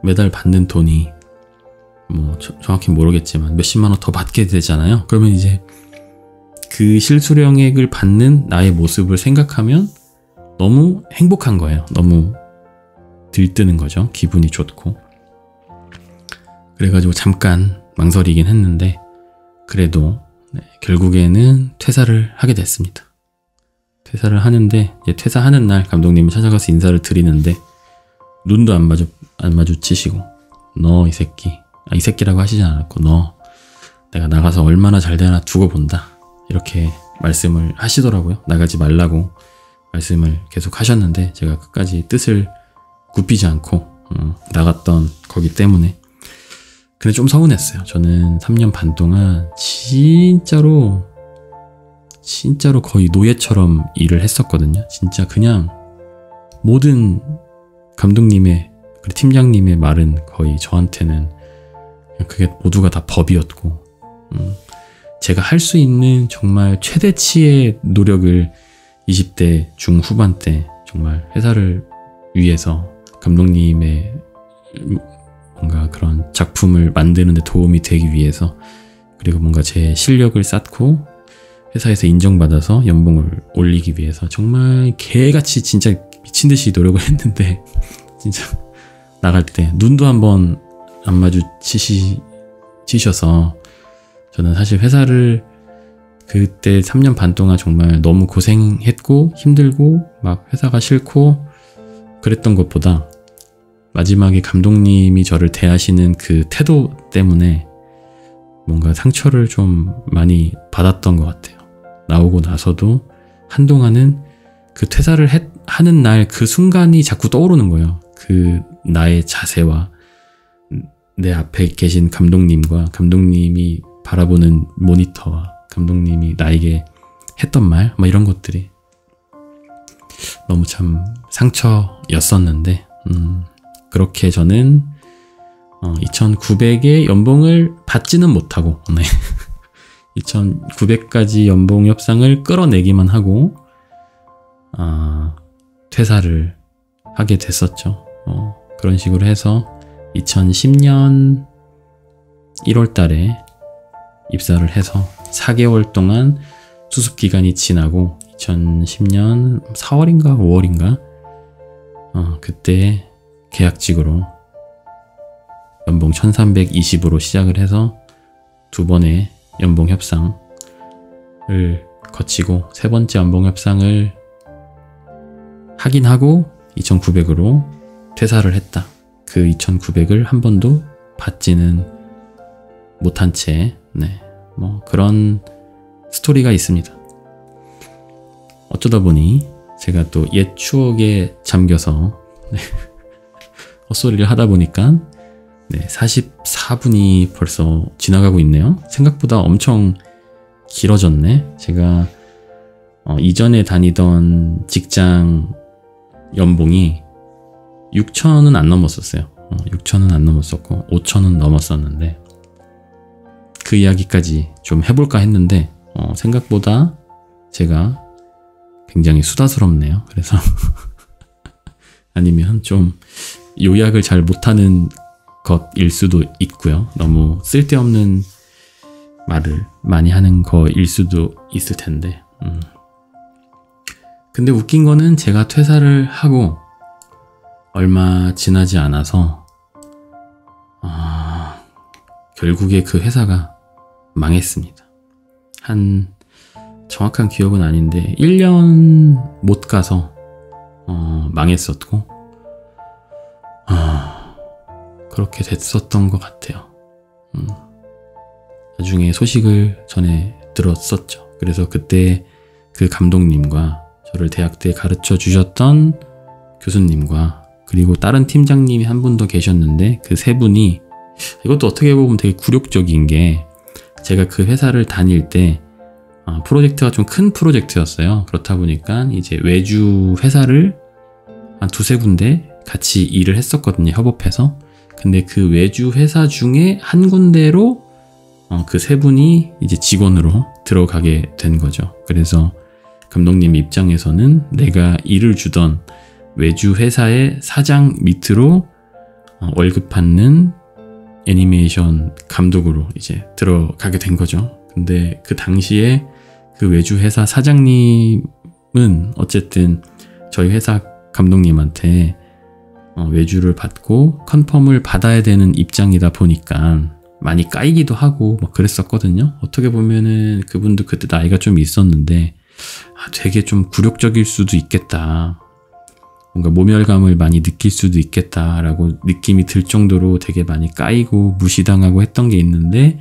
매달 받는 돈이 뭐 정확히 모르겠지만 몇십만 원 더 받게 되잖아요. 그러면 이제 그 실수령액을 받는 나의 모습을 생각하면 너무 행복한 거예요. 너무 들뜨는 거죠. 기분이 좋고. 그래가지고 잠깐 망설이긴 했는데 그래도 결국에는 퇴사를 하게 됐습니다. 퇴사를 하는데 이제 퇴사하는 날 감독님이 찾아가서 인사를 드리는데 눈도 안 마주치시고 너 이 새끼 이 새끼라고 하시지 않았고 너 내가 나가서 얼마나 잘 되나 두고 본다 이렇게 말씀을 하시더라고요. 나가지 말라고 말씀을 계속 하셨는데 제가 끝까지 뜻을 굽히지 않고 나갔던 거기 때문에 근데 좀 서운했어요. 저는 3년 반 동안 진짜로 거의 노예처럼 일을 했었거든요. 진짜 그냥 모든 감독님의 그리고 팀장님의 말은 거의 저한테는 그게 모두가 다 법이었고 제가 할 수 있는 정말 최대치의 노력을 20대 중후반 때 정말 회사를 위해서 감독님의 뭔가 그런 작품을 만드는 데 도움이 되기 위해서 그리고 뭔가 제 실력을 쌓고 회사에서 인정받아서 연봉을 올리기 위해서 정말 개같이 진짜 미친듯이 노력을 했는데 진짜 나갈 때 눈도 한번 안 마주치셔서 저는 사실 회사를 그때 3년 반 동안 정말 너무 고생했고 힘들고 막 회사가 싫고 그랬던 것보다 마지막에 감독님이 저를 대하시는 그 태도 때문에 뭔가 상처를 좀 많이 받았던 것 같아요. 나오고 나서도 한동안은 그 퇴사를 하는 날 그 순간이 자꾸 떠오르는 거예요. 그 나의 자세와 내 앞에 계신 감독님과 감독님이 바라보는 모니터와 감독님이 나에게 했던 말, 뭐 이런 것들이 너무 참 상처였었는데 그렇게 저는 2,900의 연봉을 받지는 못하고 2,900까지 연봉 협상을 끌어내기만 하고 퇴사를 하게 됐었죠. 그런 식으로 해서 2010년 1월 달에 입사를 해서 4개월 동안 수습 기간이 지나고 2010년 4월인가 5월인가 그때 계약직으로 연봉 1320으로 시작을 해서 2번의 연봉 협상을 거치고 3번째 연봉 협상을 하긴 하고 2,900으로 퇴사를 했다. 그 2,900을 한 번도 받지는 못한 채 뭐 그런 스토리가 있습니다. 어쩌다 보니 제가 또 옛 추억에 잠겨서 헛소리를 하다 보니까 44분이 벌써 지나가고 있네요. 생각보다 엄청 길어졌네. 제가 이전에 다니던 직장 연봉이 6,000은 안 넘었었어요. 6,000은 안 넘었었고 5,000은 넘었었는데 그 이야기까지 좀 해볼까 했는데 생각보다 제가 굉장히 수다스럽네요. 그래서 아니면 좀 요약을 잘 못하는 것일 수도 있고요. 너무 쓸데없는 말을 많이 하는 거일 수도 있을 텐데. 근데 웃긴 거는 제가 퇴사를 하고 얼마 지나지 않아서 결국에 그 회사가 망했습니다. 한 정확한 기억은 아닌데 1년 못 가서 망했었고 그렇게 됐었던 것 같아요. 나중에 소식을 전해 들었었죠. 그래서 그때 그 감독님과 저를 대학 때 가르쳐 주셨던 교수님과 그리고 다른 팀장님이 한 분 더 계셨는데 그 세 분이 이것도 어떻게 보면 되게 굴욕적인 게 제가 그 회사를 다닐 때 프로젝트가 좀 큰 프로젝트였어요. 그렇다 보니까 이제 외주 회사를 한 두세 군데 같이 일을 했었거든요. 협업해서. 근데 그 외주 회사 중에 한 군데로 그 세 분이 이제 직원으로 들어가게 된 거죠. 그래서 감독님 입장에서는 내가 일을 주던 외주 회사의 사장 밑으로 월급 받는 애니메이션 감독으로 이제 들어가게 된 거죠. 근데 그 당시에 그 외주 회사 사장님은 어쨌든 저희 회사 감독님한테 외주를 받고 컨펌을 받아야 되는 입장이다 보니까 많이 까이기도 하고 막 그랬었거든요. 어떻게 보면은 그분도 그때 나이가 좀 있었는데 되게 좀 굴욕적일 수도 있겠다. 뭔가 모멸감을 많이 느낄 수도 있겠다라고 느낌이 들 정도로 되게 많이 까이고 무시당하고 했던 게 있는데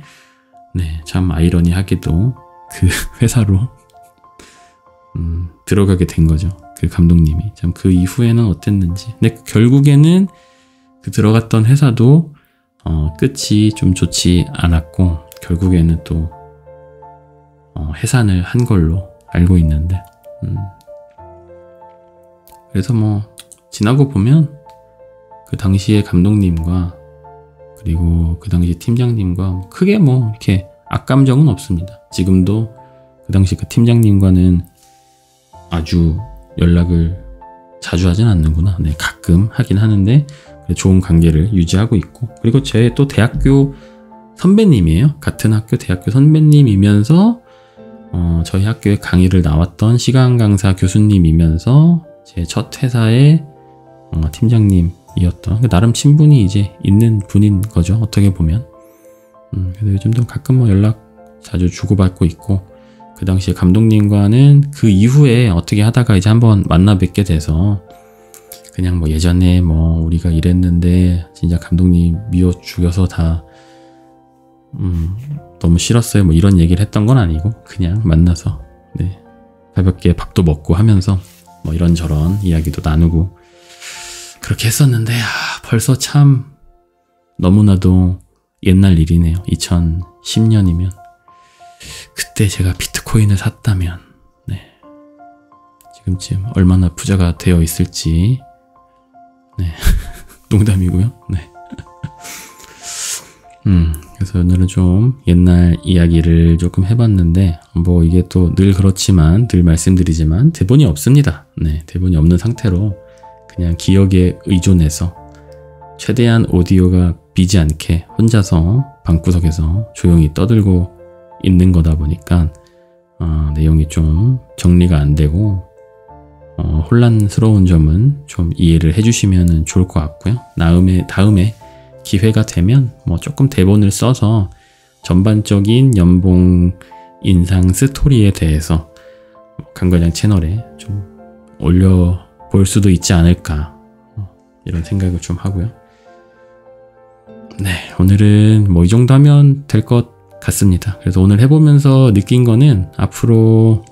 네, 참 아이러니하게도 그 회사로 들어가게 된 거죠. 그 감독님이. 참 그 이후에는 어땠는지. 근데 결국에는 그 들어갔던 회사도 끝이 좀 좋지 않았고 결국에는 또 해산을 한 걸로 알고 있는데 그래서 뭐 지나고 보면 그 당시에 감독님과 그리고 그 당시 팀장님과 크게 뭐 이렇게 악감정은 없습니다. 지금도 그 당시 그 팀장님과는 아주 연락을 자주 하진 않는구나. 네, 가끔 하긴 하는데 좋은 관계를 유지하고 있고 그리고 제 또 대학교 선배님이에요. 같은 학교 대학교 선배님이면서 저희 학교에 강의를 나왔던 시간 강사 교수님이면서 제 첫 회사의 팀장님이었던 나름 친분이 이제 있는 분인 거죠. 어떻게 보면. 그래서 요즘도 가끔 뭐 연락 자주 주고받고 있고 그 당시에 감독님과는 그 이후에 어떻게 하다가 이제 한번 만나 뵙게 돼서 그냥 뭐 예전에 뭐 우리가 이랬는데 진짜 감독님 미워 죽여서 다 너무 싫었어요. 뭐 이런 얘기를 했던 건 아니고 그냥 만나서 네, 가볍게 밥도 먹고 하면서 뭐 이런저런 이야기도 나누고 그렇게 했었는데 벌써 참 너무나도 옛날 일이네요. 2010년이면 그때 제가 비트코인을 샀다면 네, 지금쯤 얼마나 부자가 되어 있을지 네 농담이고요. 네. 그래서 오늘은 좀 옛날 이야기를 조금 해봤는데 뭐 이게 또 늘 그렇지만 늘 말씀드리지만 대본이 없습니다. 네, 대본이 없는 상태로 그냥 기억에 의존해서 최대한 오디오가 비지 않게 혼자서 방구석에서 조용히 떠들고 있는 거다 보니까 내용이 좀 정리가 안 되고 혼란스러운 점은 좀 이해를 해주시면 좋을 것 같고요. 다음에 기회가 되면 뭐 조금 대본을 써서 전반적인 연봉 인상 스토리에 대해서 강과장 채널에 좀 올려볼 수도 있지 않을까 이런 생각을 좀 하고요. 네, 오늘은 뭐 이 정도 하면 될 것 같습니다. 그래서 오늘 해보면서 느낀 거는 앞으로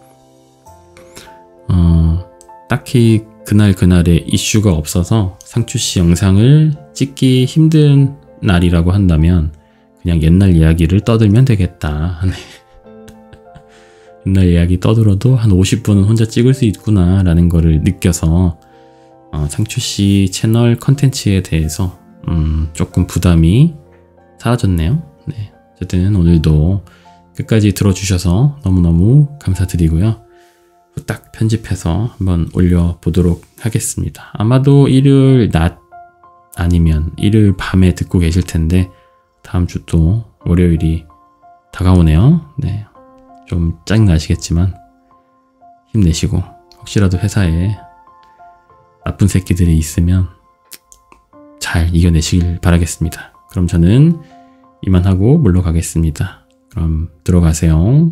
딱히 그날의 이슈가 없어서 상추씨 영상을 찍기 힘든 날이라고 한다면 그냥 옛날 이야기를 떠들면 되겠다. 옛날 이야기 떠들어도 한 50분은 혼자 찍을 수 있구나 라는 거를 느껴서 상추씨 채널 컨텐츠에 대해서 조금 부담이 사라졌네요. 네, 어쨌든 오늘도 끝까지 들어주셔서 너무너무 감사드리고요. 후딱 편집해서 한번 올려보도록 하겠습니다. 아마도 일요일 낮 아니면 일요일 밤에 듣고 계실 텐데 다음 주 또 월요일이 다가오네요. 네, 좀 짜증나시겠지만 힘내시고 혹시라도 회사에 나쁜 새끼들이 있으면 잘 이겨내시길 바라겠습니다. 그럼 저는 이만하고 물러가겠습니다. 그럼 들어가세요.